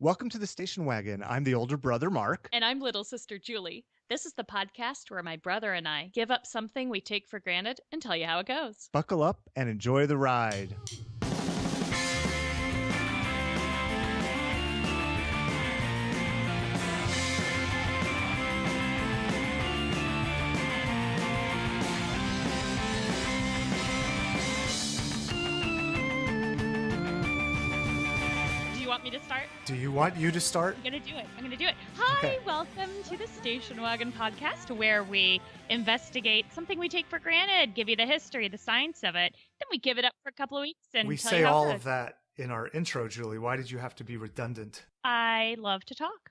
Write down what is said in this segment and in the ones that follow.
Welcome to the Station Wagon. I'm the older brother, Marc. And I'm little sister Julie. This is the podcast where my brother and I give up something we take for granted and tell you how it goes. Buckle up and enjoy the ride. Want me to start? Do you want you to start? I'm gonna do it. Hi, Okay. Welcome to the Station Wagon podcast, where we investigate something we take for granted, give you the history, the science of it, then we give it up for a couple of weeks and We tell say you how all it of that in our intro, Julie. Why did you have to be redundant? I love to talk,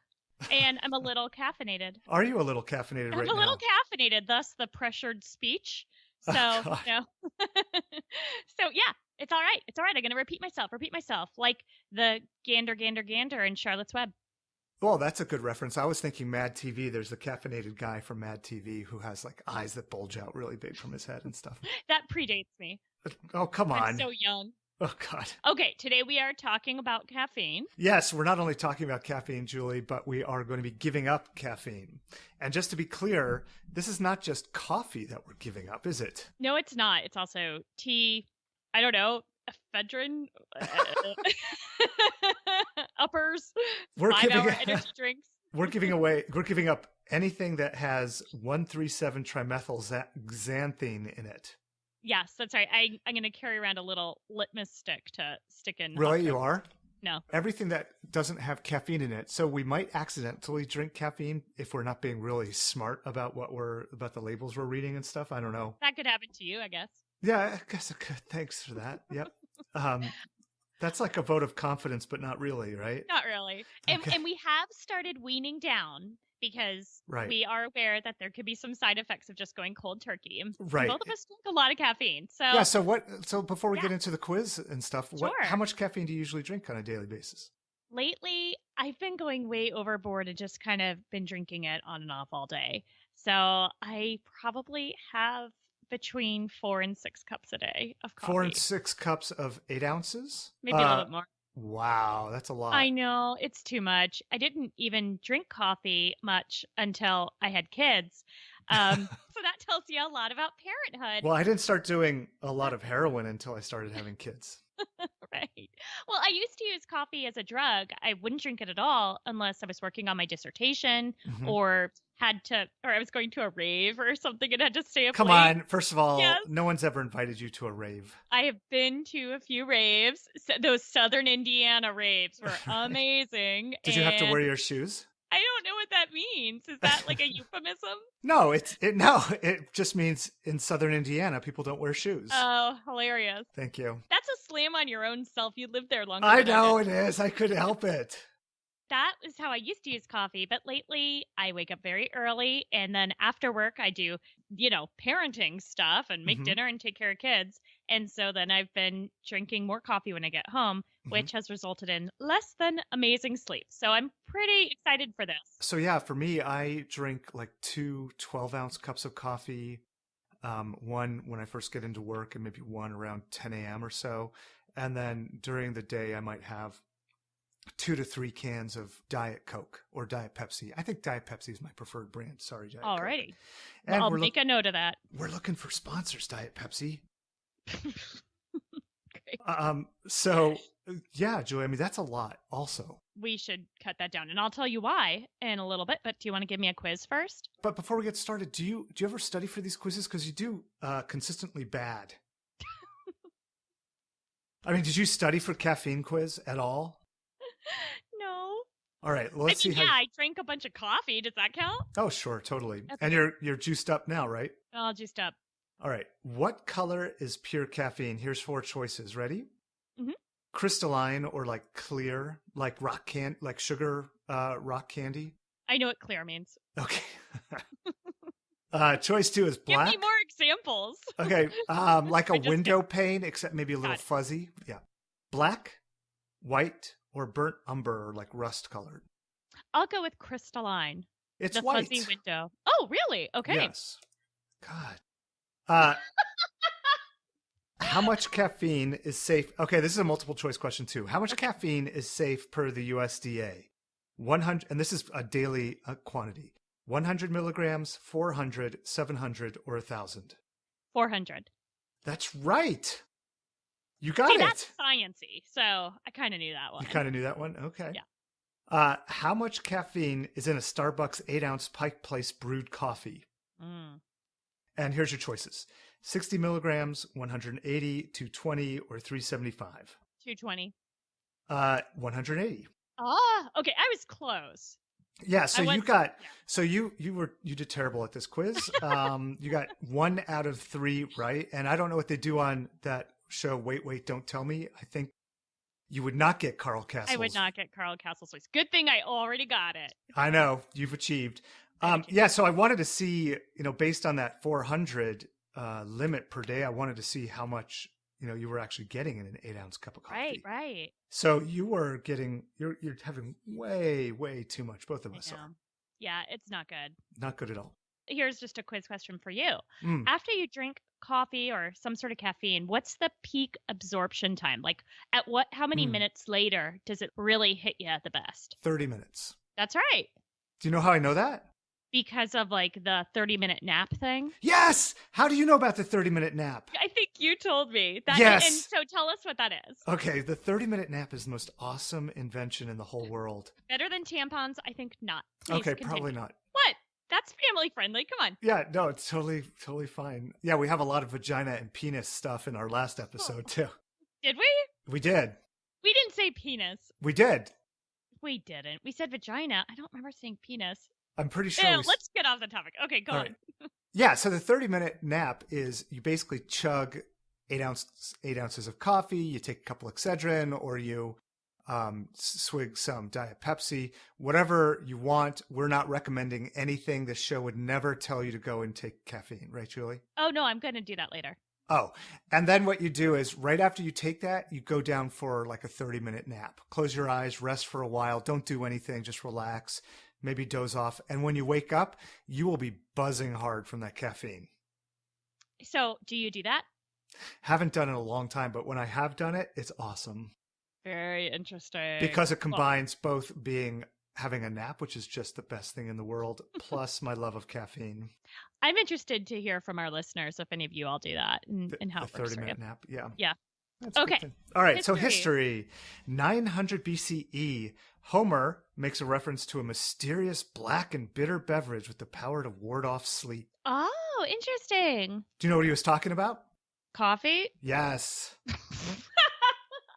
and I'm a little caffeinated. Are you a little caffeinated right now? I'm a little caffeinated, thus the pressured speech. So, God. So yeah, it's all right. It's all right. I'm going to repeat myself, like the gander in Charlotte's Web. Well, that's a good reference. I was thinking Mad TV. There's the caffeinated guy from Mad TV who has like eyes that bulge out really big from his head and stuff. That predates me. Oh, come on. I'm so young. Oh, God. Okay, today we are talking about caffeine. Yes, we're not only talking about caffeine, Julie, but we are going to be giving up caffeine. And just to be clear, this is not just coffee that we're giving up, is it? No, it's not. It's also tea, I don't know, ephedrine, uppers, We're 5-hour energy drinks. We're giving up anything that has 1,3-trimethylxanthine in it. Yes, that's right. I'm going to carry around a little litmus stick to stick in. Really, you are? No. Everything that doesn't have caffeine in it. So we might accidentally drink caffeine if we're not being really smart about about the labels we're reading and stuff. I don't know. That could happen to you, I guess. Yeah, I guess it could. Thanks for that. Yep. That's like a vote of confidence, but not really, right? Not really. Okay. And we have started weaning down because Right. we are aware that there could be some side effects of just going cold turkey. And Right. both of us drink a lot of caffeine. So Yeah. So before we get into the quiz and stuff, Sure. how much caffeine do you usually drink on a daily basis? lately, I've been going way overboard and just kind of been drinking it on and off all day. So I probably have between 4 and 6 cups a day of coffee. 4 and 6 cups of 8 ounces? Maybe a little bit more. Wow, that's a lot. I know, it's too much. I didn't even drink coffee much until I had kids. So that tells you a lot about parenthood. Well, I didn't start doing a lot of heroin until I started having kids. Right. Well, I used to use coffee as a drug. I wouldn't drink it at all unless I was working on my dissertation Mhm. or I was going to a rave or something and had to stay up Come late. on. First of all, Yes. no one's ever invited you to a rave. I have been to a few raves. Those Southern Indiana raves were amazing. Did you have to and wear your shoes? I don't know what that means. Is that like a euphemism? No, it just means in Southern Indiana people don't wear shoes. Oh, hilarious. Thank you. That's a slam on your own self. You lived there longer I than know did. it is. I couldn't help it. That is how I used to use coffee, but lately I wake up very early and then after work I do, parenting stuff and make Mhm. dinner and take care of kids. And so then I've been drinking more coffee when I get home, which has resulted in less than amazing sleep. So I'm pretty excited for this. So yeah, for me, I drink like 2 12-ounce cups of coffee, one when I first get into work and maybe one around 10 a.m. or so. And then during the day, I might have 2 to 3 cans of Diet Coke or Diet Pepsi. I think Diet Pepsi is my preferred brand. Sorry, Diet Coke. Alrighty. And Well, I'll make a note of that. we're looking for sponsors, Diet Pepsi. Great. So yeah, Julie, I mean, that's a lot also. We should cut that down and I'll tell you why in a little bit, but do you want to give me a quiz first? But before we get started, do you ever study for these quizzes? Because you do consistently bad. I mean, did you study for caffeine quiz at all? No. All right, well, let's see how. I drank a bunch of coffee. Does that count? Oh, sure, totally. Okay. And you're juiced up now, right? I'll just up. All right. What color is pure caffeine? Here's 4 choices. Ready? Mhm. Crystalline or like clear, like sugar rock candy. I know what clear means. Okay. Choice 2 is black. Give me more examples. Okay, like a I just window pane, except maybe a little Got it. fuzzy. Yeah. Black, white, or burnt umber, or like rust colored. I'll go with crystalline. It's The white. fuzzy window. Oh, really? Okay. Yes. God. How much caffeine is safe? Okay, this is a multiple choice question too. How much caffeine is safe per the USDA? 100, and this is a daily quantity. 100 milligrams, 400, 700, or 1,000? 400. That's right. You got See, it. That's sciencey, so I kind of knew that one. You kind of knew that one? Okay. Yeah. How much caffeine is in a Starbucks 8-ounce Pike Place brewed coffee? And here's your choices. 60 milligrams, 180, 220, or 375? 220. 180. Okay. I was close. Yeah, so you did terrible at this quiz. You got 1 out of 3 right, and I don't know what they do on that show. Wait, don't tell me. I think you would not get Carl Castle's. I would not get Carl Castle's voice. Good thing I already got it. I know you've achieved. So I wanted to see, based on that 400 limit per day, I wanted to see how much you were actually getting in an 8-ounce cup of coffee. Right. So you were getting, you're having way too much. Both of us are. Yeah, it's not good. Not good at all. Here's just a quiz question for you. After you drink coffee or some sort of caffeine, what's the peak absorption time? Like how many minutes later does it really hit you the best? 30 minutes. That's right. Do you know how I know that? Because of like the 30-minute nap thing? Yes! How do you know about the 30-minute nap? I think you told me. Yes! And so tell us what that is. Okay, the 30-minute nap is the most awesome invention in the whole world. Better than tampons? I think not. Please okay, continue. Probably not. What? That's family friendly. Come on. Yeah, no, it's totally fine. Yeah, we have a lot of vagina and penis stuff in our last episode too. Did we? We did. We didn't say penis. We did. We didn't. We said vagina. I don't remember saying penis. I'm pretty sure. Let's get off the topic. Okay, go on. Right. Yeah, so the 30-minute nap is you basically chug 8 ounces of coffee, you take a couple Excedrin, or you swig some Diet Pepsi, whatever you want. We're not recommending anything. The show would never tell you to go and take caffeine, right, Julie? Oh, no, I'm going to do that later. Oh, and then what you do is right after you take that, you go down for like a 30-minute nap. Close your eyes, rest for a while. Don't do anything. Just relax. Maybe doze off. And when you wake up, you will be buzzing hard from that caffeine. So do you do that? Haven't done it in a long time, but when I have done it, it's awesome. Very interesting. Because it combines both having a nap, which is just the best thing in the world, plus my love of caffeine. I'm interested to hear from our listeners if any of you all do that and how it works. 30-minute nap, yeah. Yeah. That's okay. All right, so history. 900 BCE, Homer makes a reference to a mysterious black and bitter beverage with the power to ward off sleep. Oh, interesting. Do you know what he was talking about? Coffee? Yes.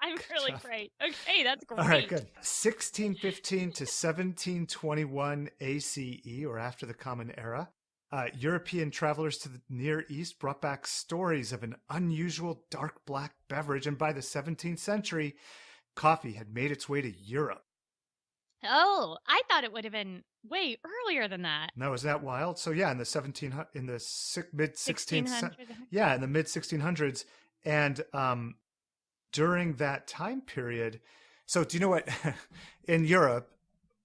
I'm really great. Okay, that's great. All right, good. 1615 to 1721 ACE, or after the Common Era, European travelers to the Near East brought back stories of an unusual dark black beverage, and by the 17th century, coffee had made its way to Europe. Oh, I thought it would have been way earlier than that. No, is that wild? So yeah, in the mid 1600s, in the mid 1600s, and during that time period. So do you know what in Europe,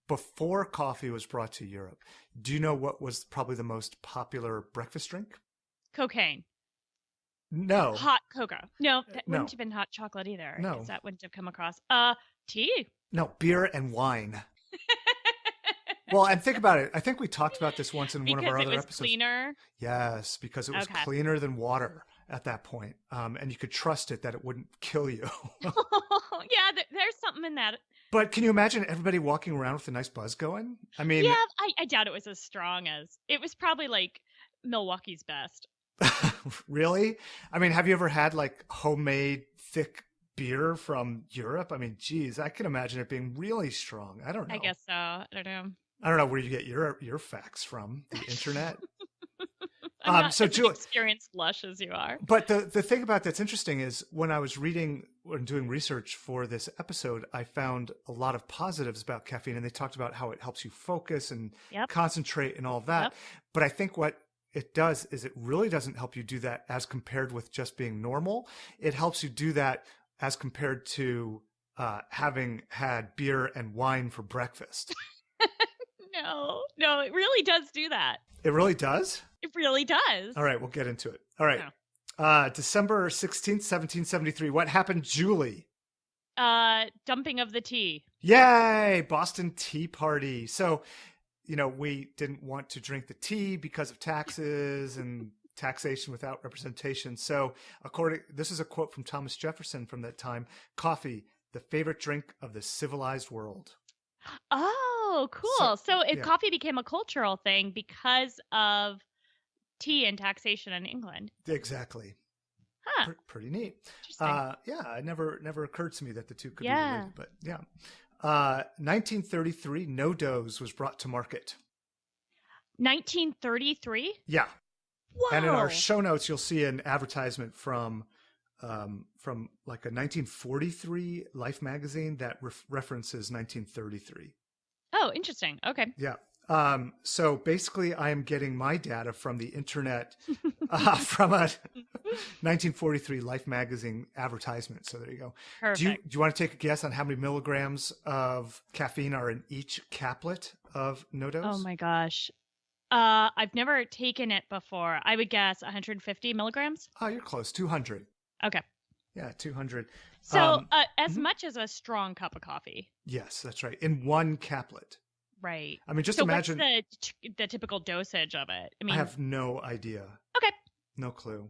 before coffee was brought to Europe, do you know what was probably the most popular breakfast drink? Cocaine. No. Hot cocoa. No, that wouldn't have been hot chocolate either. No. Because that wouldn't have come across. Tea. No, beer and wine. Well, and think about it. I think we talked about this once in one of our other episodes. Because it was cleaner? Yes, because it was cleaner than water at that point. And you could trust it that it wouldn't kill you. Yeah, there's something in that. But can you imagine everybody walking around with a nice buzz going? I mean... Yeah, I doubt it was as strong as... It was probably like Milwaukee's best. Really? I mean, have you ever had like homemade thick beer from Europe? I mean, geez, I can imagine it being really strong. I don't know. I guess so. I don't know. I don't know where you get your facts from. The internet? I'm not as experienced lush as you are. But the thing about that's interesting is when I was reading and doing research for this episode, I found a lot of positives about caffeine, and they talked about how it helps you focus and concentrate and all of that. Yep. But I think what it does is it really doesn't help you do that as compared with just being normal. It helps you do that as compared to having had beer and wine for breakfast. No, it really does do that. It really does? It really does. All right, we'll get into it. All right. December 16th, 1773. What happened, Julie? Dumping of the tea. Yay! Boston Tea Party. So, we didn't want to drink the tea because of taxes and taxation without representation. So, this is a quote from Thomas Jefferson from that time: "Coffee, the favorite drink of the civilized world." Oh, cool. So coffee became a cultural thing because of tea and taxation in England. Exactly. Huh. Pretty neat. Interesting. It never occurred to me that the two could be related, but yeah. 1933, No Dose was brought to market. 1933? Yeah. Whoa. And in our show notes, you'll see an advertisement from like a 1943 Life magazine that references 1933. Oh, interesting. Okay. Yeah. So basically, I am getting my data from the internet from a 1943 Life magazine advertisement. So there you go. Perfect. Do you want to take a guess on how many milligrams of caffeine are in each caplet of No Dose? Oh my gosh. I've never taken it before. I would guess 150 milligrams. Oh, you're close. 200. Okay. Yeah, 200. So as much as a strong cup of coffee. Yes, that's right. In one caplet. Right. I mean, just imagine. What's the typical dosage of it? I have no idea. Okay. No clue.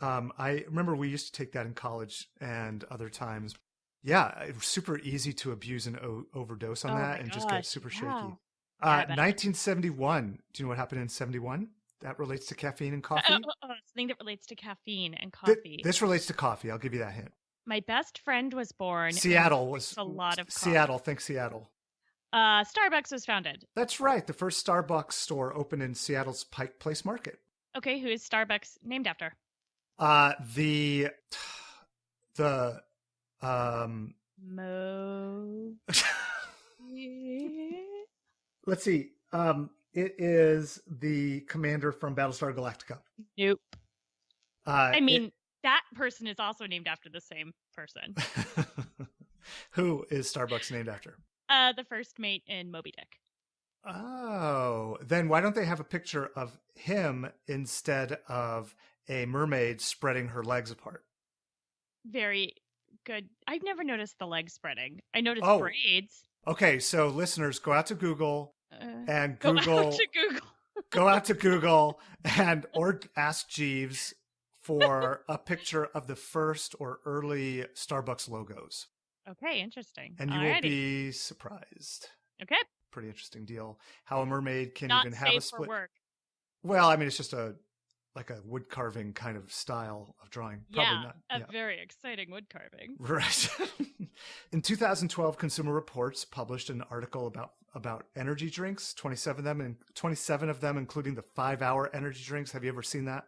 I remember we used to take that in college and other times. Yeah, it was super easy to abuse and overdose on that and just get super shaky. 1971. Do you know what happened in 71? That relates to caffeine and coffee? Something that relates to caffeine and coffee. This relates to coffee. I'll give you that hint. My best friend was born. Seattle was a lot of coffee. Seattle. Think Seattle. Starbucks was founded. That's right. The first Starbucks store opened in Seattle's Pike Place Market. Okay, who is Starbucks named after? Let's see. It is the commander from Battlestar Galactica. Nope. That person is also named after the same person. Who is Starbucks named after? The first mate in Moby Dick. Oh, then why don't they have a picture of him instead of a mermaid spreading her legs apart? Very good. I've never noticed the leg spreading. I noticed braids. Okay, so listeners, go out to Google and Go out to Google or ask Jeeves for a picture of the first or early Starbucks logos. Okay, interesting. And you will be surprised. Okay. Pretty interesting deal. How a mermaid can Not even have a split. For work. Well, I mean, it's just like a wood carving kind of style of drawing. Probably not. Very exciting wood carving. Right. In 2012, Consumer Reports published an article about energy drinks, 27 of them, including the 5-hour energy drinks. Have you ever seen that?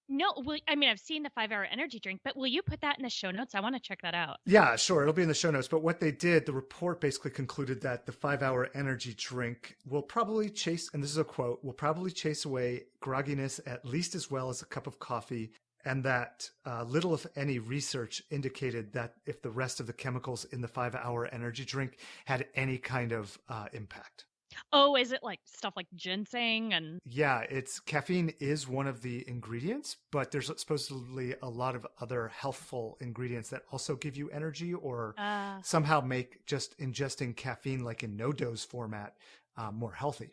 No, I've seen the 5-hour energy drink, but will you put that in the show notes? I want to check that out. Yeah, sure. It'll be in the show notes. But what they did, the report basically concluded that the 5-hour energy drink will probably chase, and this is a quote, will probably chase away grogginess at least as well as a cup of coffee. And that little, if any, research indicated that if the rest of the chemicals in the 5-hour energy drink had any kind of impact. Oh, is it like stuff like ginseng and? Yeah, caffeine is one of the ingredients, but there's supposedly a lot of other healthful ingredients that also give you energy or somehow make just ingesting caffeine, like in no-dose format, more healthy.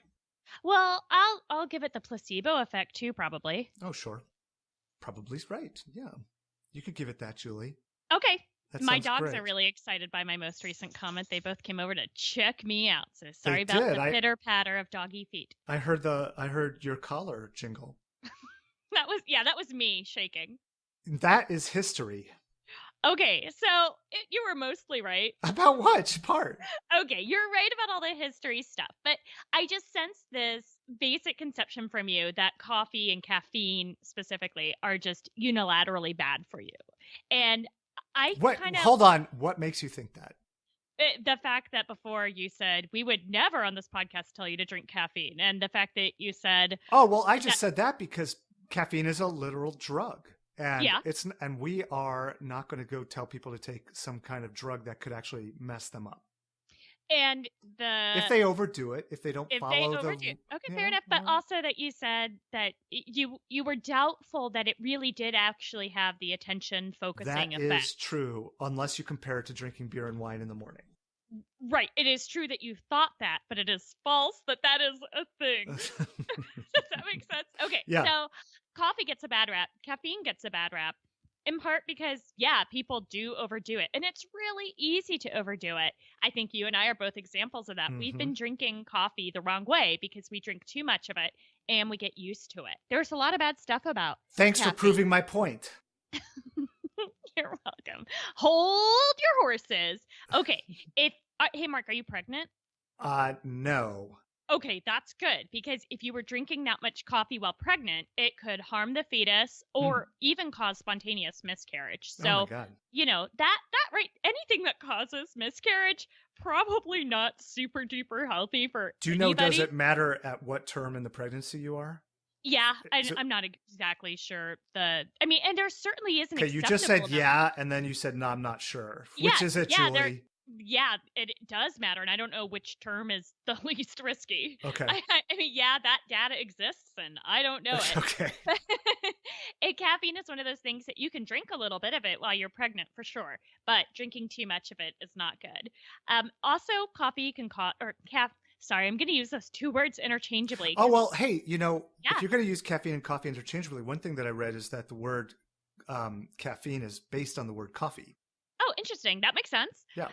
Well, I'll give it the placebo effect too, probably. Oh, sure. Probably's right. Yeah. You could give it that, Julie. Okay. My dogs great. are really excited by my most recent comment. They both came over to check me out. So sorry about the pitter patter of doggy feet. I heard your collar jingle. that was me shaking. That is history. Okay, so you were mostly right. About what part? Okay, you're right about all the history stuff, but I just sense this basic conception from you that coffee and caffeine specifically are just unilaterally bad for you. And hold on. What makes you think that? The fact that before you said we would never on this podcast tell you to drink caffeine, and the fact that you said, oh, well, I just said that because caffeine is a literal drug. And and we are not going to go tell people to take some kind of drug that could actually mess them up. And if they overdo it, if they don't follow okay, fair enough. But also that you said that you were doubtful that it really did actually have the attention focusing effect. That is true, unless you compare it to drinking beer and wine in the morning. Right. It is true that you thought that, but it is false that that is a thing. Does that make sense? Okay. Yeah. So coffee gets a bad rap. Caffeine gets a bad rap. In part because, people do overdo it. And it's really easy to overdo it. I think you and I are both examples of that. Mm-hmm. We've been drinking coffee the wrong way because we drink too much of it and we get used to it. There's a lot of bad stuff about Thanks caffeine. for proving my point. You're welcome. Hold your horses. Okay. Hey, Mark, are you pregnant? No. Okay, that's good, because if you were drinking that much coffee while pregnant, it could harm the fetus or even cause spontaneous miscarriage. So, oh my God. That right, anything that causes miscarriage, probably not super duper healthy for Do you know, anybody. Does it matter at what term in the pregnancy you are? Yeah, I'm not exactly sure. And there certainly isn't. Okay, you just said and then you said, no, I'm not sure. Which is it, Julie? Yeah, it does matter, and I don't know which term is the least risky. Okay. That data exists, and I don't know it. Okay. Caffeine is one of those things that you can drink a little bit of it while you're pregnant, for sure, but drinking too much of it is not good. Also, coffee can cause, sorry, I'm going to use those two words interchangeably. Oh, well, hey, if you're going to use caffeine and coffee interchangeably, one thing that I read is that the word caffeine is based on the word coffee. Oh, interesting. That makes sense. Yeah.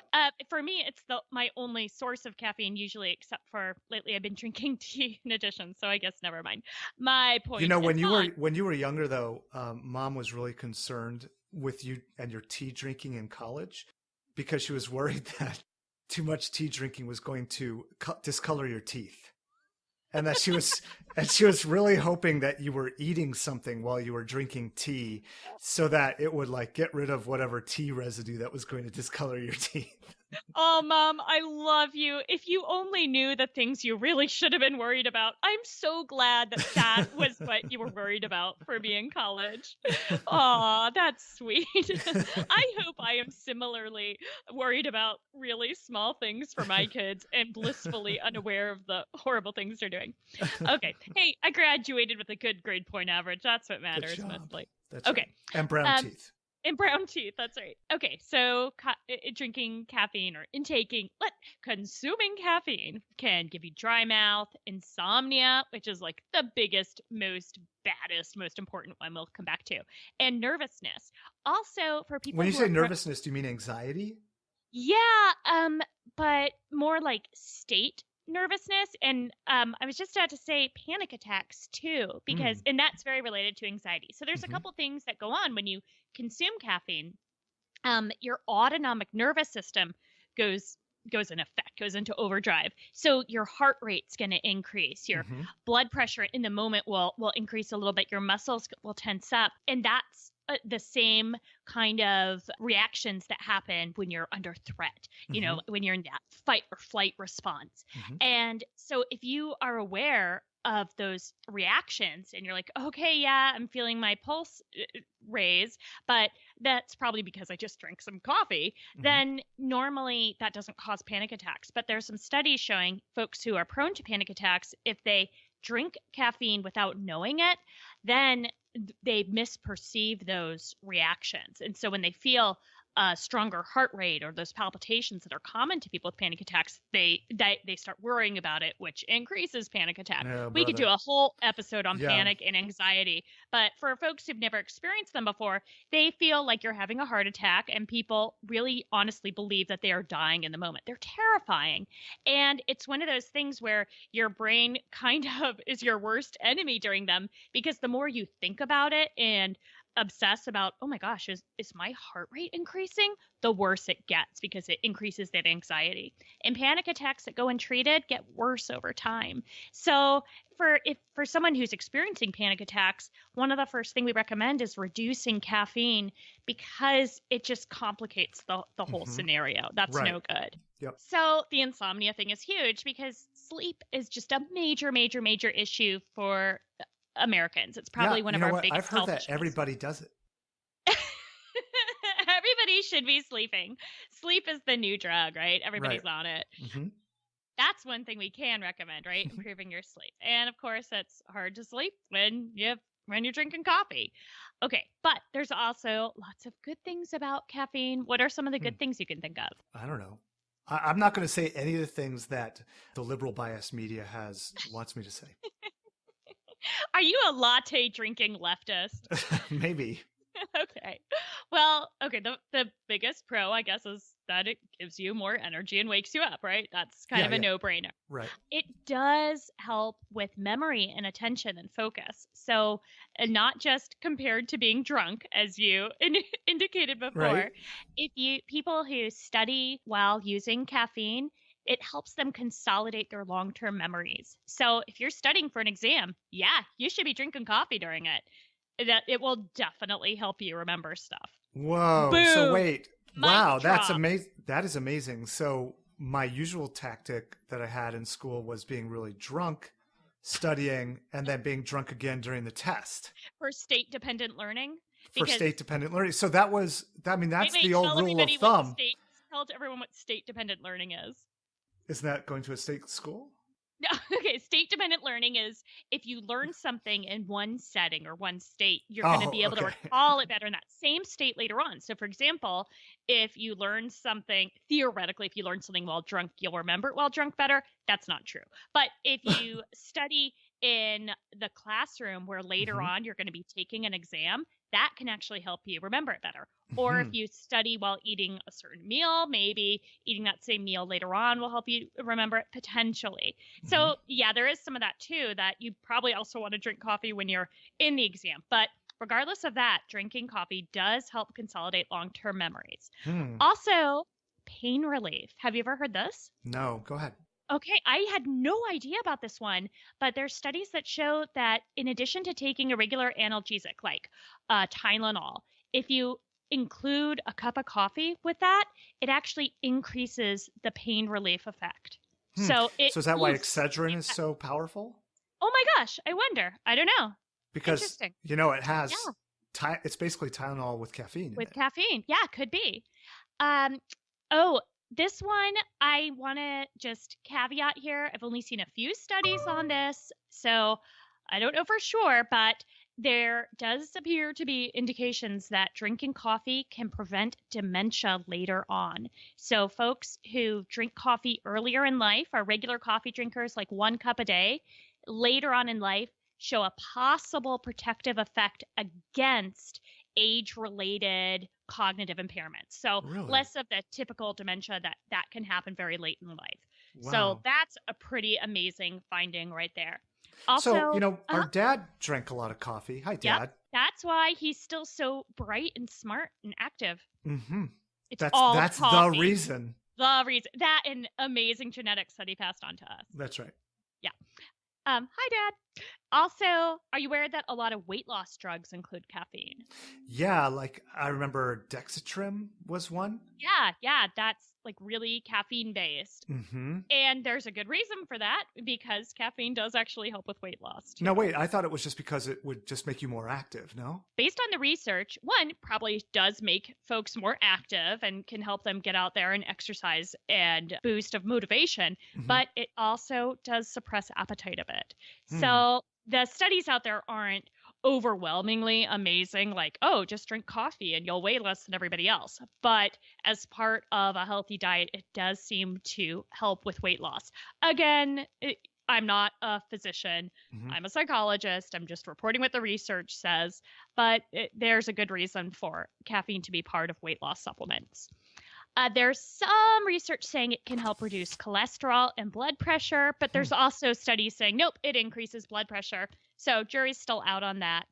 For me, it's my only source of caffeine usually, except for lately I've been drinking tea in addition. So I guess never mind. My point. When you were younger though, Mom was really concerned with you and your tea drinking in college because she was worried that too much tea drinking was going to discolor your teeth. And that she was really hoping that you were eating something while you were drinking tea so that it would get rid of whatever tea residue that was going to discolor your teeth. Oh, Mom, I love you. If you only knew the things you really should have been worried about. I'm so glad that was what you were worried about for me in college. Aw, that's sweet. I hope I am similarly worried about really small things for my kids and blissfully unaware of the horrible things they're doing. Okay. Hey, I graduated with a good grade point average. That's what matters mostly. That's okay. Right. And brown teeth. And brown teeth, that's right. Okay, so drinking caffeine or consuming caffeine can give you dry mouth, insomnia, which is the biggest, baddest, most important one we'll come back to, and nervousness. Also, for people when you say nervousness, do you mean anxiety? Yeah, but more like state nervousness, and I was just about to say panic attacks too, because and that's very related to anxiety. So there's a couple things that go on when you consume caffeine. Your autonomic nervous system goes into overdrive. So your heart rate's going to increase. Your blood pressure in the moment will increase a little bit. Your muscles will tense up, and that's the same kind of reactions that happen when you're under threat, when you're in that fight or flight response. And so if you are aware of those reactions and you're like, okay, yeah, I'm feeling my pulse raise, but that's probably because I just drank some coffee, then normally that doesn't cause panic attacks. But there's some studies showing folks who are prone to panic attacks, if they drink caffeine without knowing it, then they misperceive those reactions. And so when they feel a stronger heart rate or those palpitations that are common to people with panic attacks, they start worrying about it, which increases panic attack. We could do a whole episode on panic and anxiety, but for folks who've never experienced them before, they feel like you're having a heart attack, and people really honestly believe that they are dying in the moment. They're terrifying. And it's one of those things where your brain kind of is your worst enemy during them, because the more you think about it and obsess about, oh my gosh, is my heart rate increasing, the worse it gets, because it increases that anxiety. And panic attacks that go untreated get worse over time. So for someone who's experiencing panic attacks, one of the first thing we recommend is reducing caffeine, because it just complicates the whole scenario. That's no good. Yep. So the insomnia thing is huge, because sleep is just a major, major, major issue for Americans. It's probably one of our biggest I've heard that issues. everybody does it. Everybody Everybody should be sleeping. Sleep is the new drug, right? Everybody's on it. Mm-hmm. That's one thing we can recommend, right? Improving your sleep. And of course, it's hard to sleep when you're drinking coffee. Okay, but there's also lots of good things about caffeine. What are some of the good things you can think of? I don't know. I'm not going to say any of the things that the liberal bias media wants me to say. Are you a latte drinking leftist? Maybe. Okay. Well, okay, the biggest pro, I guess, is that it gives you more energy and wakes you up, right? That's kind of a no-brainer. Right. It does help with memory and attention and focus. So, not just compared to being drunk, as you indicated before. Right. People who study while using caffeine, it helps them consolidate their long-term memories. So, if you're studying for an exam, you should be drinking coffee during it. That it will definitely help you remember stuff. Whoa. Boom. So wait. Wow, that's drop. amazing. That is amazing. So my usual tactic that I had in school was being really drunk, studying, and then being drunk again during the test. For state-dependent learning? For state-dependent learning. So that's the old rule of thumb. Tell everyone what state-dependent learning is. Isn't that going to a state school? No, okay. State-dependent learning is if you learn something in one setting or one state, you're going to be able to recall it better in that same state later on. So, for example, if you learn something, theoretically, if you learn something while drunk, you'll remember it while drunk better. That's not true. But if you study in the classroom where later on you're going to be taking an exam, that can actually help you remember it better. Or if you study while eating a certain meal, maybe eating that same meal later on will help you remember it potentially. So there is some of that too, that you probably also want to drink coffee when you're in the exam. But regardless of that, drinking coffee does help consolidate long-term memories. Also, pain relief. Have you ever heard this? No, go ahead. Okay, I had no idea about this one, but there's studies that show that in addition to taking a regular analgesic like Tylenol, if you include a cup of coffee with that, it actually increases the pain relief effect. So is that why Excedrin is so powerful? Oh my gosh, I wonder. I don't know. Because it has it's basically Tylenol with caffeine. With caffeine, could be. This one, I want to just caveat here. I've only seen a few studies on this, so I don't know for sure, but there does appear to be indications that drinking coffee can prevent dementia later on. So folks who drink coffee earlier in life, are regular coffee drinkers, like 1 cup a day, later on in life show a possible protective effect against age-related cognitive impairments. So less of the typical dementia that can happen very late in life. Wow. So that's a pretty amazing finding right there. Also, so, our dad drank a lot of coffee. Hi, Dad. Yep, that's why he's still so bright and smart and active. That's coffee. The reason. The reason. That and amazing genetics that he passed on to us. That's right. Yeah. Hi, Dad. Also, are you aware that a lot of weight loss drugs include caffeine? Yeah, like I remember Dexatrim was one. Yeah, that's like really caffeine based. And there's a good reason for that, because caffeine does actually help with weight loss too. No, wait, I thought it was just because it would just make you more active, no? Based on the research, one, probably does make folks more active and can help them get out there and exercise and boost of motivation, but it also does suppress appetite a bit. So the studies out there aren't overwhelmingly amazing, like, oh, just drink coffee and you'll weigh less than everybody else. But as part of a healthy diet, it does seem to help with weight loss. Again, I'm not a physician. I'm a psychologist. I'm just reporting what the research says. But there's a good reason for caffeine to be part of weight loss supplements. There's some research saying it can help reduce cholesterol and blood pressure, but there's also studies saying, nope, it increases blood pressure. So jury's still out on that.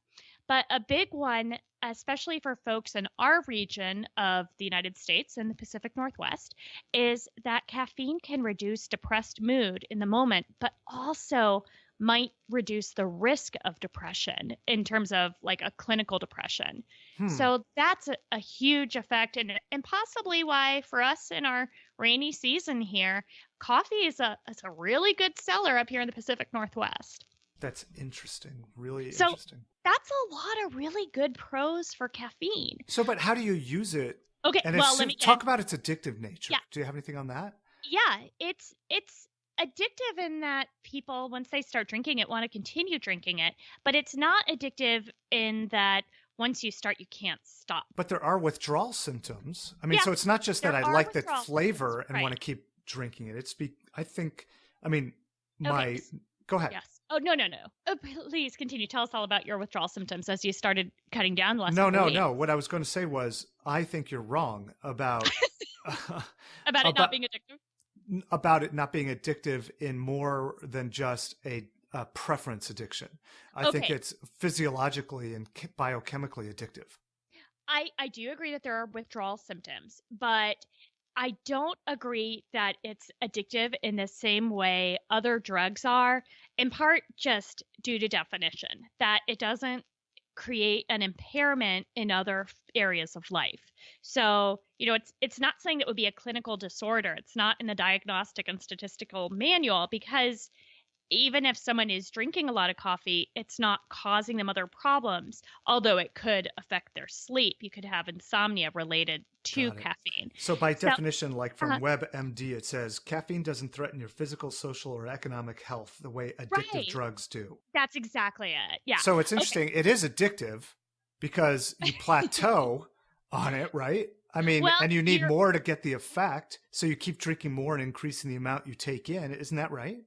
But a big one, especially for folks in our region of the United States and the Pacific Northwest, is that caffeine can reduce depressed mood in the moment, but also might reduce the risk of depression in terms of like a clinical depression. So that's a huge effect, and possibly why for us in our rainy season here, coffee is a really good seller up here in the Pacific Northwest. That's interesting. Really interesting. That's a lot of really good pros for caffeine. So, but how do you use it Okay, And well, let me talk about its addictive nature. Yeah. Do you have anything on that? Yeah, it's addictive in that people, once they start drinking it, want to continue drinking it. But it's not addictive in that once you start, you can't stop. But there are withdrawal symptoms. I mean, Yeah, so it's not just that there I are like the withdrawal flavor symptoms, and right. want to keep drinking it. I think, I mean, Okay, go ahead. yes. Oh, no. Oh, please continue. Tell us all about your withdrawal symptoms as you started cutting down the last couple weeks. No. What I was going to say was, I think you're wrong about About it not being addictive? About it not being addictive in more than just a preference addiction. I think it's physiologically and biochemically addictive. I do agree that there are withdrawal symptoms, but I don't agree that it's addictive in the same way other drugs are, in part just due to definition, that it doesn't create an impairment in other areas of life. So, it's not saying that would be a clinical disorder. It's not in the Diagnostic and Statistical Manual, because even if someone is drinking a lot of coffee, it's not causing them other problems, although it could affect their sleep. You could have insomnia related to caffeine. So by definition, like from WebMD, it says caffeine doesn't threaten your physical, social, or economic health the way addictive drugs do. That's exactly it. Yeah. So it's interesting. It is addictive because you plateau on it, right? I mean, and you need more to get the effect. So you keep drinking more and increasing the amount you take in. Isn't that right?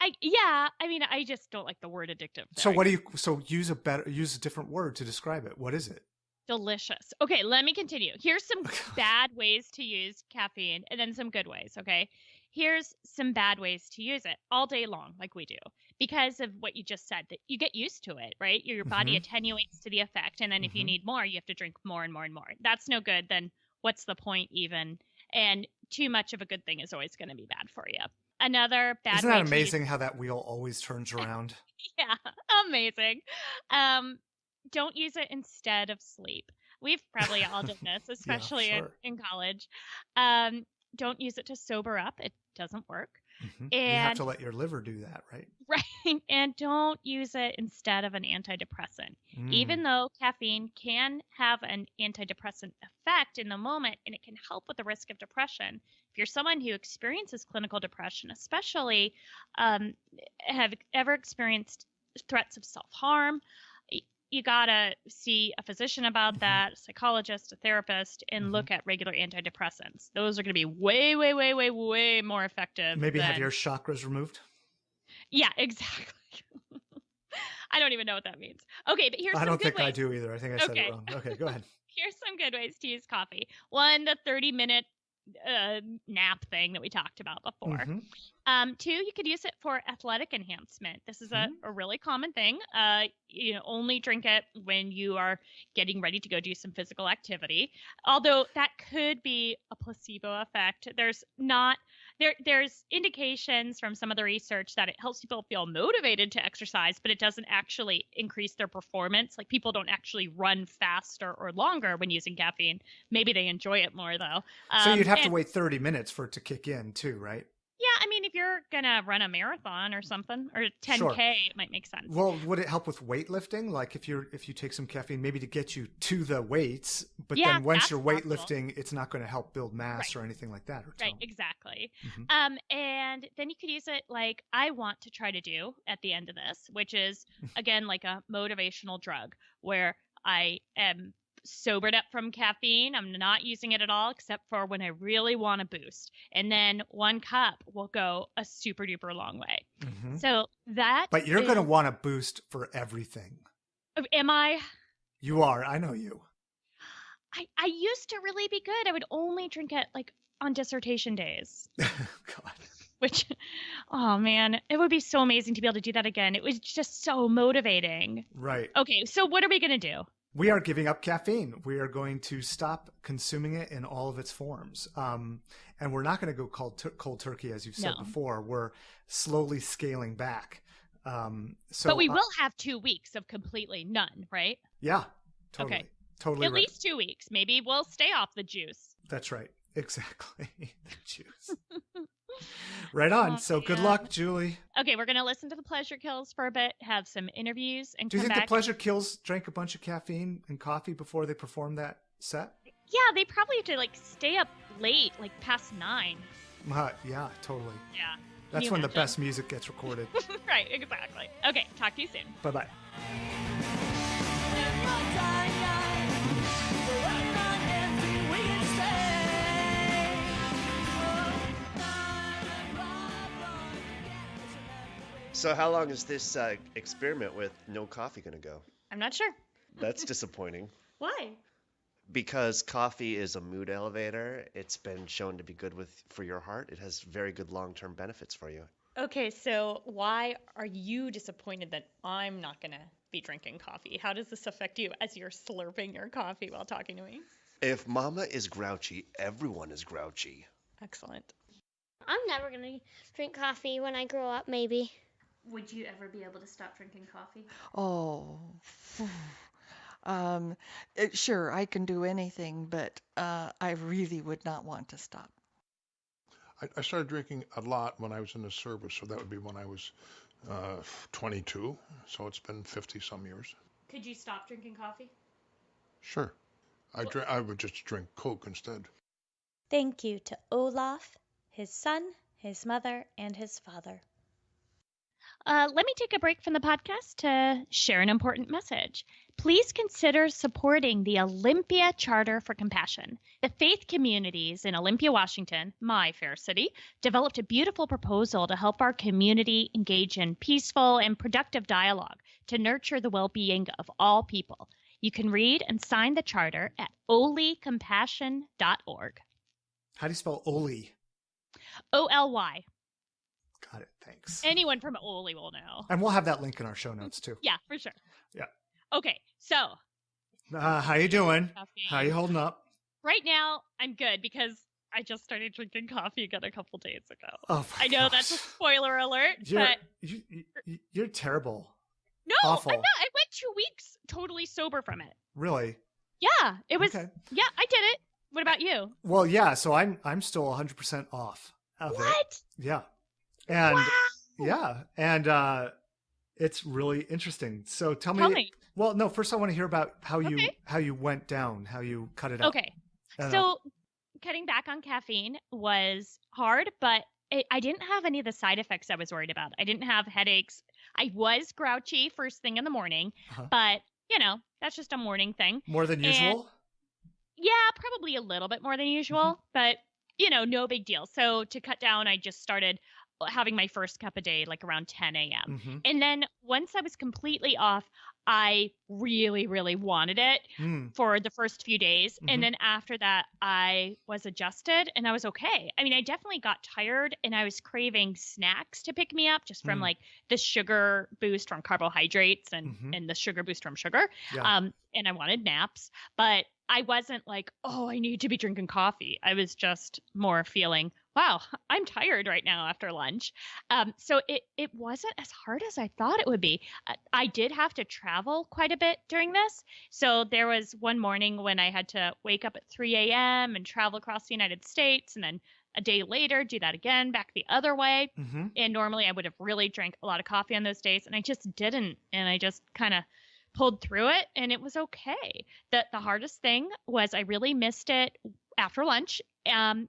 I just don't like the word addictive. So use a different word to describe it. What is it? Delicious. Okay, let me continue. Here's some bad ways to use caffeine and then some good ways, okay? Here's some bad ways to use it all day long, like we do, because of what you just said, that you get used to it, right? Your body attenuates to the effect, and then if you need more, you have to drink more and more and more. That's no good. Then what's the point even? And too much of a good thing is always going to be bad for you. Another bad way. Isn't that amazing how that wheel always turns around? Yeah, amazing. Don't use it instead of sleep. We've probably all done this, especially in college. Don't use it to sober up. It doesn't work. And you have to let your liver do that, right? Right. And don't use it instead of an antidepressant. Even though caffeine can have an antidepressant effect in the moment, and it can help with the risk of depression. If you're someone who experiences clinical depression, especially have ever experienced threats of self-harm, you gotta see a physician about that, a psychologist, a therapist, and look at regular antidepressants. Those are going to be way, way, way, way, way more effective. Maybe have your chakras removed? Yeah, exactly. I don't even know what that means. Okay, but here's some good ways. I don't think I do either. I think I said it wrong. Okay, go ahead. Here's some good ways to use coffee. One, the 30-minute nap thing that we talked about before. Two, you could use it for athletic enhancement. This is a really common thing. Only drink it when you are getting ready to go do some physical activity. Although that could be a placebo effect. There's indications from some of the research that it helps people feel motivated to exercise, but it doesn't actually increase their performance. Like, people don't actually run faster or longer when using caffeine. Maybe they enjoy it more though. So you'd have to wait 30 minutes for it to kick in too, right? Yeah, I mean, if you're gonna run a marathon or something, or 10K, it might make sense. Well, would it help with weightlifting? Like if you take some caffeine, maybe to get you to the weights, but then once you're weightlifting, it's not going to help build mass or anything like that. Right, exactly. And then you could use it like I want to try to do at the end of this, which is again like a motivational drug where I am sobered up from caffeine. I'm not using it at all except for when I really want a boost. And then 1 cup will go a super duper long way. So that But you're going to want a boost for everything. Am I? You are. I know you. I used to really be good. I would only drink it like on dissertation days. God. Which, oh man, it would be so amazing to be able to do that again. It was just so motivating. Right. Okay, so what are we going to do? We are giving up caffeine. We are going to stop consuming it in all of its forms. And we're not going to go cold turkey, as you've said before. We're slowly scaling back. But we will have 2 weeks of completely none, right? Yeah, totally. Okay. Totally At least 2 weeks. Maybe we'll stay off the juice. That's right. Exactly. The juice. Right on. So good luck, Julie. Okay, we're going to listen to the Pleasure Kills for a bit, have some interviews, and Do you think the Pleasure Kills drank a bunch of caffeine and coffee before they performed that set? Yeah, they probably have to like stay up late, like past 9. Yeah, totally. Yeah. That's when the best music gets recorded. Right, exactly. Okay, talk to you soon. Bye-bye. So how long is this experiment with no coffee going to go? I'm not sure. That's disappointing. Why? Because coffee is a mood elevator. It's been shown to be good for your heart. It has very good long-term benefits for you. Okay, so why are you disappointed that I'm not going to be drinking coffee? How does this affect you as you're slurping your coffee while talking to me? If Mama is grouchy, everyone is grouchy. Excellent. I'm never going to drink coffee when I grow up, maybe. Would you ever be able to stop drinking coffee? Oh, sure, I can do anything, but I really would not want to stop. I started drinking a lot when I was in the service, so that would be when I was 22. So it's been 50 some years. Could you stop drinking coffee? Sure. I would just drink Coke instead. Thank you to Olaf, his son, his mother, and his father. Let me take a break from the podcast to share an important message. Please consider supporting the Olympia Charter for Compassion. The faith communities in Olympia, Washington, my fair city, developed a beautiful proposal to help our community engage in peaceful and productive dialogue to nurture the well-being of all people. You can read and sign the charter at olycompassion.org. How do you spell Oli? O-L-Y. Got it. Thanks. Anyone from Oli will know. And we'll have that link in our show notes too. Yeah, for sure. Yeah. Okay, so. How you doing? Caffeine. How you holding up? Right now, I'm good because I just started drinking coffee again a couple days ago. Oh, I know that's a spoiler alert, but you're terrible. no, Awful. I'm not. I went 2 weeks totally sober from it. Really? Yeah, it was. Okay. Yeah, I did it. What about you? Well, yeah. So I'm still 100% off of it. What? Yeah. And Wow. yeah, and it's really interesting. So tell me. Well, no. First, I want to hear about how you went down, how you cut it out. Okay. So cutting back on caffeine was hard, but I didn't have any of the side effects I was worried about. I didn't have headaches. I was grouchy first thing in the morning, but that's just a morning thing. More than usual? Yeah, probably a little bit more than usual, but no big deal. So to cut down, I just started having my first cup a day, like around 10 a.m. And then once I was completely off, I really, really wanted it for the first few days. And then after that, I was adjusted and I was okay. I mean, I definitely got tired and I was craving snacks to pick me up just from like the sugar boost from carbohydrates and the sugar boost from sugar. Yeah. And I wanted naps, but I wasn't like, oh, I need to be drinking coffee. I was just more feeling, wow, I'm tired right now after lunch. So it wasn't as hard as I thought it would be. I did have to travel quite a bit during this. So there was one morning when I had to wake up at 3 a.m. and travel across the United States. And then a day later, do that again, back the other way. And normally I would have really drank a lot of coffee on those days. And I just didn't. And I just kind of pulled through it and it was okay. The hardest thing was I really missed it after lunch. And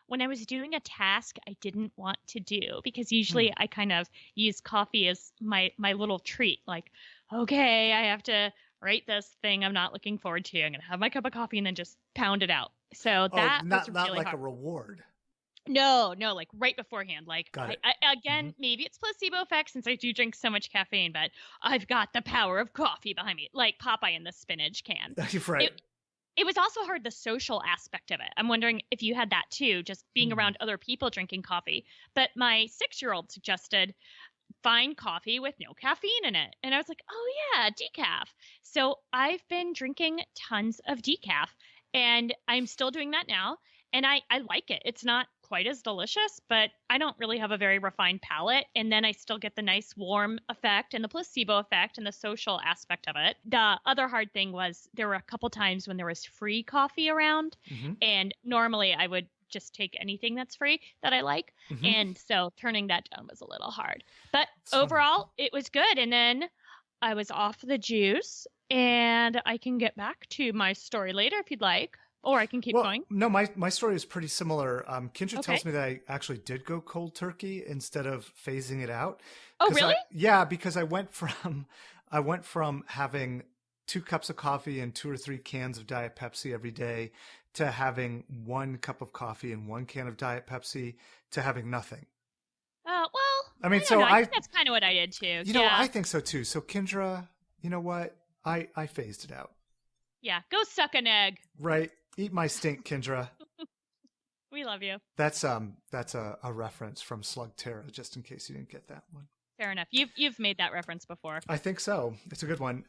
when I was doing a task I didn't want to do, because usually I kind of use coffee as my little treat. Like, okay, I have to write this thing I'm not looking forward to. I'm going to have my cup of coffee and then just pound it out. So that was not really like hard. a reward. No, like right beforehand. Like, Got it. Again, maybe it's placebo effect since I do drink so much caffeine, but I've got the power of coffee behind me, like Popeye in the spinach can. You're right. It was also hard, the social aspect of it. I'm wondering if you had that too, just being around other people drinking coffee. But my 6-year-old suggested fine coffee with no caffeine in it. And I was like, oh yeah, decaf. So I've been drinking tons of decaf and I'm still doing that now. And I like it. It's not quite as delicious, but I don't really have a very refined palate. And then I still get the nice warm effect and the placebo effect and the social aspect of it. The other hard thing was there were a couple times when there was free coffee around. And normally I would just take anything that's free that I like. And so turning that down was a little hard. But overall, it was good. And then I was off the juice and I can get back to my story later if you'd like. Or I can keep going. No, my story is pretty similar. Kendra Okay. tells me that I actually did go cold turkey instead of phasing it out. Oh, 'Cause really? Yeah, because I went from having 2 cups of coffee and 2 or 3 cans of Diet Pepsi every day to having 1 cup of coffee and 1 can of Diet Pepsi to having nothing. Well, I mean, don't so know. I think that's kind of what I did too. You know, I think so too. So Kendra, you know what? I phased it out. Yeah, go suck an egg. Right? Eat my stink, Kendra. We love you. That's a reference from Slug Terra, just in case you didn't get that one. Fair enough. You've made that reference before. I think so. It's a good one.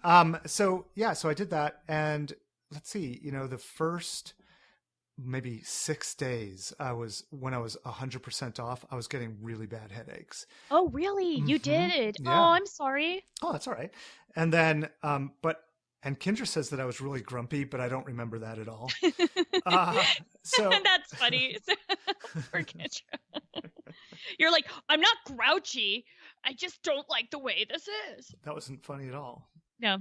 So I did that, and let's see, the first maybe 6 days when I was 100% off, I was getting really bad headaches. Oh, really? You did? Yeah. Oh, I'm sorry. Oh, that's all right. And then, and Kendra says that I was really grumpy, but I don't remember that at all. So That's funny. Poor Kendra. You're like, I'm not grouchy. I just don't like the way this is. that wasn't funny at all. No.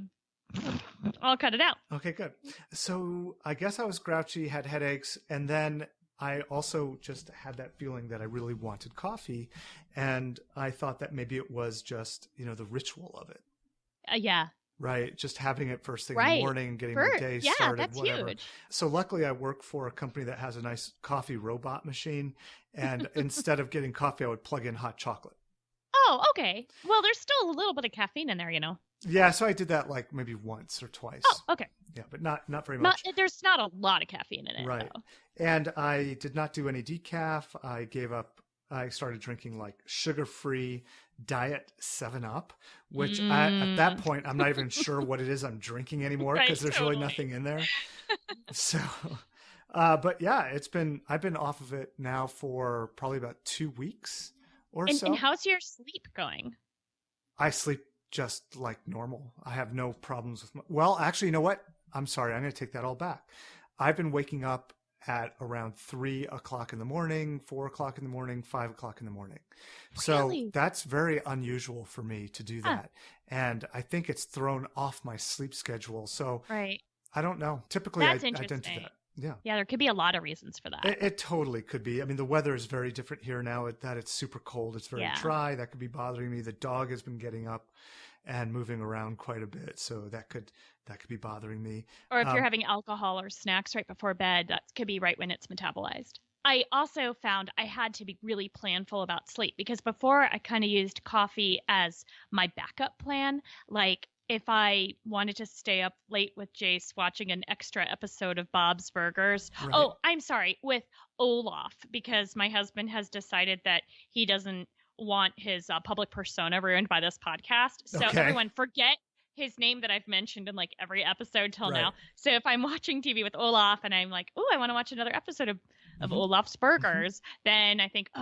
I'll cut it out. Okay, good. So I guess I was grouchy, had headaches, and then I also just had that feeling that I really wanted coffee, and I thought that maybe it was just, the ritual of it. Yeah. Right, just having it first thing in Right. the morning and getting the day started, that's whatever. huge. So luckily I work for a company that has a nice coffee robot machine, and instead of getting coffee, I would plug in hot chocolate. Oh, okay. Well, there's still a little bit of caffeine in there, Yeah, so I did that like maybe once or twice. Oh, okay. Yeah, but not very much. There's not a lot of caffeine in it, Right. though. And I did not do any decaf. I gave up. I started drinking like sugar-free diet 7-Up, which at that point, I'm not even sure what it is I'm drinking anymore because Right, there's really totally. nothing in there. So, but yeah, I've been off of it now for probably about 2 weeks or so. And how's your sleep going? I sleep just like normal. I have no problems with well, actually, you know what? I'm sorry. I'm going to take that all back. I've been waking up at around 3 o'clock in the morning, 4 o'clock in the morning, 5 o'clock in the morning. So Really? that's very unusual for me to do that. And I think it's thrown off my sleep schedule. So Right. I don't know. Typically, I That's don't do interesting. that. Yeah. Yeah, there could be a lot of reasons for that. It totally could be. I mean, the weather is very different here now that it's super cold. It's very Yeah. dry. That could be bothering me. The dog has been getting up and moving around quite a bit. So that could be bothering me. Or if you're having alcohol or snacks right before bed, that could be right when it's metabolized. I also found I had to be really planful about sleep because before I kind of used coffee as my backup plan. Like if I wanted to stay up late with Jace watching an extra episode of Bob's Burgers. Right. Oh, I'm sorry, with Olaf, because my husband has decided that he doesn't want his public persona ruined by this podcast. So Okay. everyone forget his name that I've mentioned in like every episode till Right. now. So if I'm watching TV with Olaf and I'm like, oh, I want to watch another episode of Mhm. Olaf's Burgers, then I think, oh,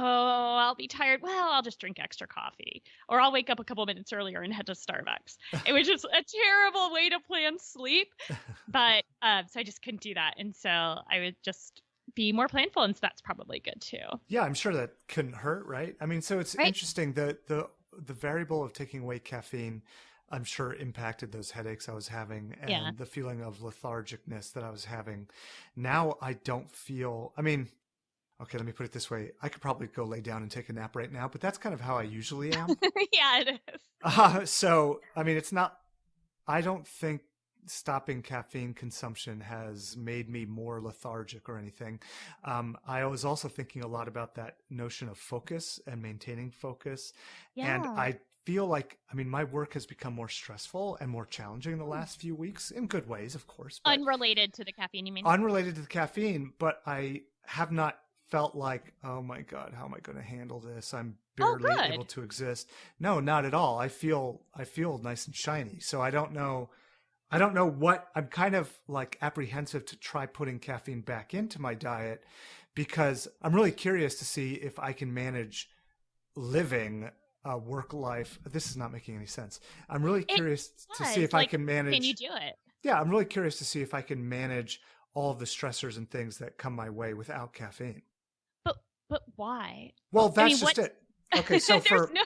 I'll be tired. Well, I'll just drink extra coffee. Or I'll wake up a couple minutes earlier and head to Starbucks. It was just a terrible way to plan sleep. But so I just couldn't do that. And so I would just be more planful. And so that's probably good too. Yeah, I'm sure that couldn't hurt, right? I mean, so it's Right. interesting that the variable of taking away caffeine, I'm sure impacted those headaches I was having and Yeah. the feeling of lethargicness that I was having. Now I don't feel, I mean, okay, let me put it this way. I could probably go lay down and take a nap right now, but that's kind of how I usually am. Yeah, it is. So, I mean, I don't think stopping caffeine consumption has made me more lethargic or anything. I was also thinking a lot about that notion of focus and maintaining focus. And Yeah. I feel like, I mean, my work has become more stressful and more challenging the last few weeks in good ways, of course. But Unrelated to the caffeine, you mean? unrelated to the caffeine, but I have not felt like, oh my God, how am I going to handle this? I'm barely good. able to exist. No, not at all. I feel nice and shiny. So I don't know what, I'm kind of like apprehensive to try putting caffeine back into my diet because I'm really curious to see if I can manage living a work life. This is not making any sense. I'm really curious to see if I can manage. Can you do it? Yeah, I'm really curious to see if I can manage all of the stressors and things that come my way without caffeine. But why? Well, that's mean, just what- it. Okay, so There's no.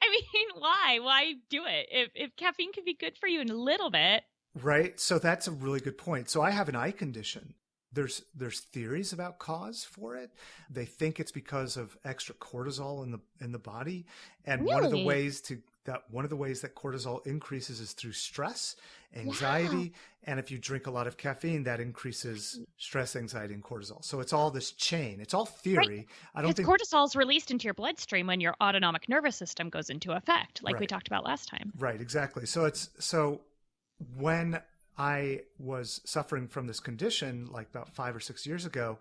I mean, why? Why do it? If caffeine can be good for you in a little bit. right, so that's a really good point. So I have an eye condition there's theories about cause for it. They think it's because of extra cortisol in the body, and one of the Really? ways that cortisol increases is through stress, anxiety, and if you drink a lot of caffeine, that increases stress, anxiety, and cortisol. So it's all this chain. It's all theory. I don't Because think cortisol is released into your bloodstream when your autonomic nervous system goes into effect, like we Right. talked about last time. Right, exactly. So when I was suffering from this condition, like about 5 or 6 years ago,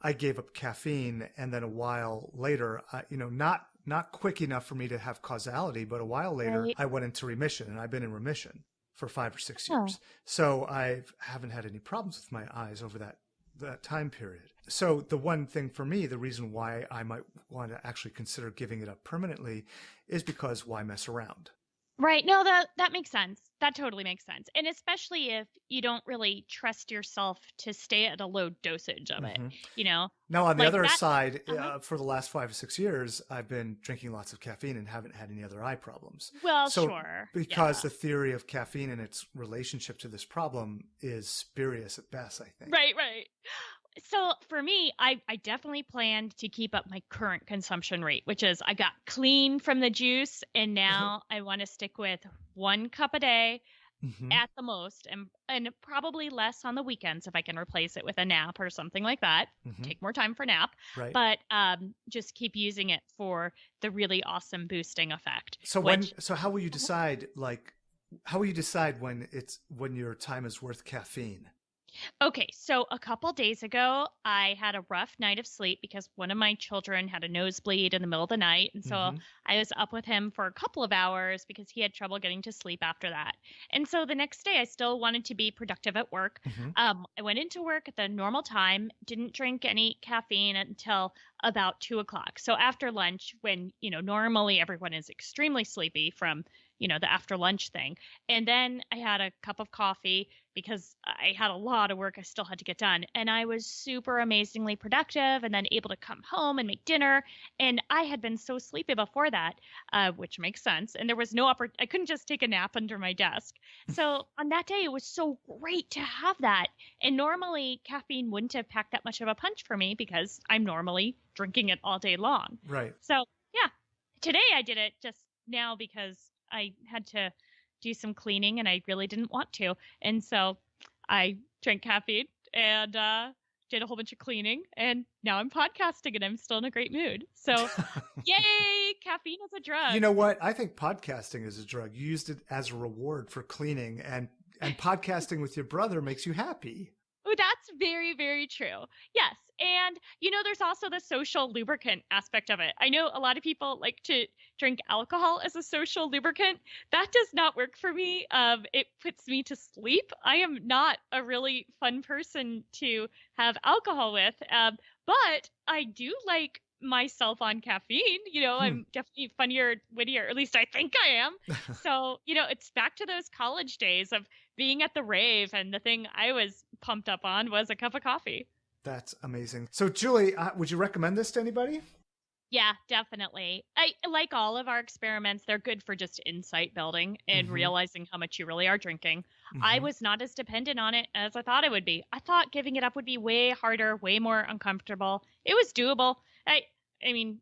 I gave up caffeine, and then a while later, not quick enough for me to have causality, but a while later, Right. I went into remission, and I've been in remission for 5 or 6 Oh. years. So I haven't had any problems with my eyes over that time period. So the one thing for me, the reason why I might want to actually consider giving it up permanently, is because why mess around? Right. No, that makes sense. That totally makes sense. And especially if you don't really trust yourself to stay at a low dosage of it, Mhm. you know? Now, on the Like other that- side, Uh-huh. for the last 5 or 6 years, I've been drinking lots of caffeine and haven't had any other eye problems. Well, So, sure. because Yeah. the theory of caffeine and its relationship to this problem is spurious at best, I think. Right. So for me, I definitely planned to keep up my current consumption rate, which is I got clean from the juice, and now I want to stick with 1 cup a day Mhm. at the most, and probably less on the weekends if I can replace it with a nap or something like that. Mhm. Take more time for nap, Right. but just keep using it for the really awesome boosting effect. So which, how will you decide, when your time is worth caffeine? Okay, so a couple days ago, I had a rough night of sleep because one of my children had a nosebleed in the middle of the night. And so Mhm. I was up with him for a couple of hours because he had trouble getting to sleep after that. And so the next day, I still wanted to be productive at work. Mhm. I went into work at the normal time, didn't drink any caffeine until about 2 o'clock. So after lunch, when, normally everyone is extremely sleepy from, the after lunch thing. And then I had a cup of coffee because I had a lot of work I still had to get done. And I was super amazingly productive and then able to come home and make dinner. And I had been so sleepy before that, which makes sense. And there was I couldn't just take a nap under my desk. So on that day, it was so great to have that. And normally caffeine wouldn't have packed that much of a punch for me because I'm normally drinking it all day long. Right. So yeah, today I did it just now because I had to do some cleaning and I really didn't want to. And so I drank caffeine and did a whole bunch of cleaning. And now I'm podcasting and I'm still in a great mood. So yay, caffeine is a drug. You know what? I think podcasting is a drug. You used it as a reward for cleaning, and podcasting with your brother makes you happy. Oh, that's very, very true. Yes. And, there's also the social lubricant aspect of it. I know a lot of people like to drink alcohol as a social lubricant. That does not work for me. It puts me to sleep. I am not a really fun person to have alcohol with. But I do like myself on caffeine. I'm definitely funnier, wittier, or at least I think I am. So, it's back to those college days of being at the rave, and the thing I was pumped up on was a cup of coffee. That's amazing. So, Julie, would you recommend this to anybody? Yeah, definitely. I like all of our experiments. They're good for just insight building and Mhm. realizing how much you really are drinking. I Mhm. was not as dependent on it as I thought it would be. I thought giving it up would be way harder, way more uncomfortable. It was doable. I mean,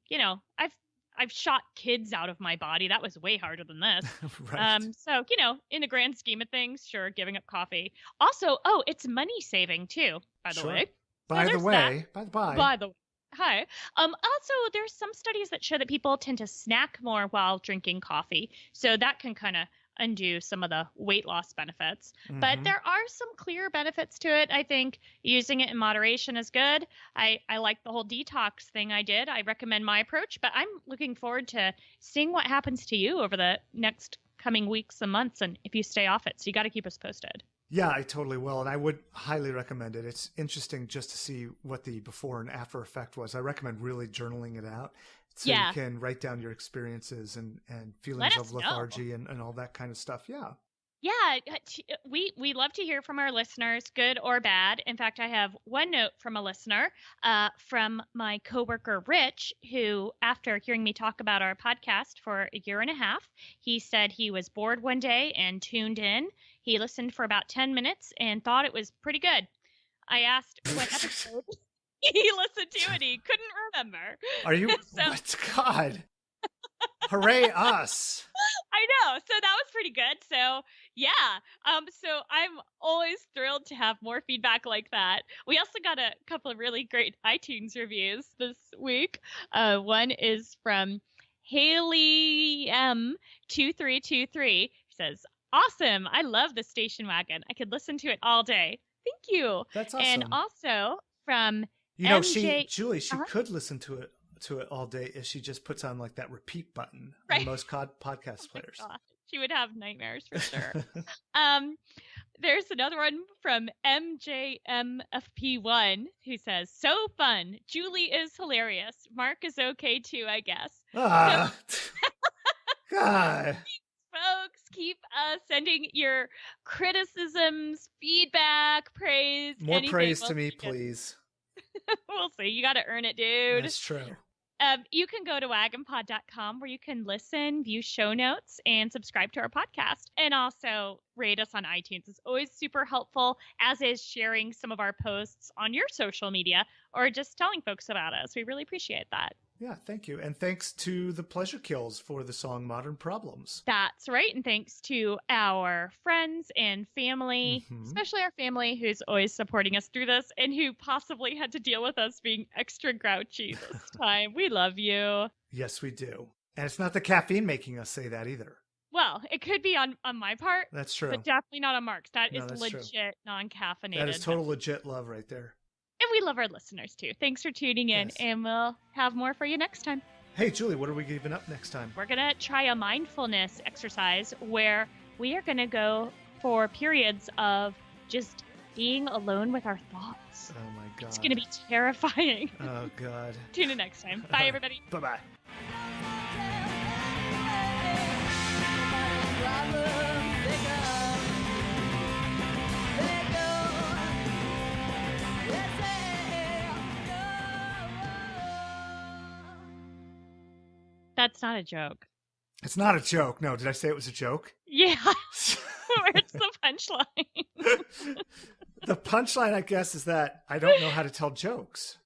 I've shot kids out of my body. That was way harder than this. Right. So, in the grand scheme of things, sure, giving up coffee. Also, it's money saving too, by the Sure. way. By the there's way, by the by. By the way. Hi. Also, there's some studies that show that people tend to snack more while drinking coffee. So that can kind of undo some of the weight loss benefits. But Mhm. there are some clear benefits to it. I think using it in moderation is good. I like the whole detox thing I did. I recommend my approach, but I'm looking forward to seeing what happens to you over the next coming weeks and months, and if you stay off it. So you got to keep us posted. Yeah, I totally will. And I would highly recommend it. It's interesting just to see what the before and after effect was. I recommend really journaling it out so Yeah. you can write down your experiences and Let feelings us of know. lethargy and all that kind of stuff. Yeah. Yeah, we love to hear from our listeners, good or bad. In fact, I have one note from a listener, from my coworker Rich, who, after hearing me talk about our podcast for a year and a half, he said he was bored one day and tuned in. He listened for about 10 minutes and thought it was pretty good. I asked what episode he listened to, and he couldn't remember. Are you? So- What? God. Hooray us. I know. So that was pretty good. So yeah. So I'm always thrilled to have more feedback like that. We also got a couple of really great iTunes reviews this week. One is from Haley M2323. She says, "Awesome. I love the Station Wagon. I could listen to it all day." Thank you. That's awesome. And also from You know, MJ Julie, she Uh-huh. could listen to it all day if she just puts on like that repeat button Right. on most podcast Oh my players. God. She would have nightmares for sure. There's another one from MJMFP1 who says, "So fun. Julie is hilarious. Mark is okay too, I guess." Ah, God. Folks, keep sending your criticisms, feedback, praise. More anything. praise We'll to me, see it. please. We'll see. You got to earn it, dude. That's true. You can go to wagonpod.com where you can listen, view show notes, and subscribe to our podcast. And also rate us on iTunes. It's always super helpful, as is sharing some of our posts on your social media or just telling folks about us. We really appreciate that. Yeah, thank you. And thanks to the Pleasure Kills for the song Modern Problems. That's right. And thanks to our friends and family, Mhm. especially our family who's always supporting us through this and who possibly had to deal with us being extra grouchy this time. We love you. Yes, we do. And it's not the caffeine making us say that either. Well, it could be on my part, That's true. but definitely not on Mark's. That No, is that's true. legit non-caffeinated. That is total legit love right there. And we love our listeners too. Thanks for tuning in, Yes. and we'll have more for you next time. Hey, Julie, what are we giving up next time? We're going to try a mindfulness exercise where we are going to go for periods of just being alone with our thoughts. Oh, my God. It's going to be terrifying. Oh, God. Tune in next time. Bye, everybody. Bye-bye. That's not a joke. It's not a joke. No, did I say it was a joke? Yeah. Where's the punchline? The punchline, I guess, is that I don't know how to tell jokes.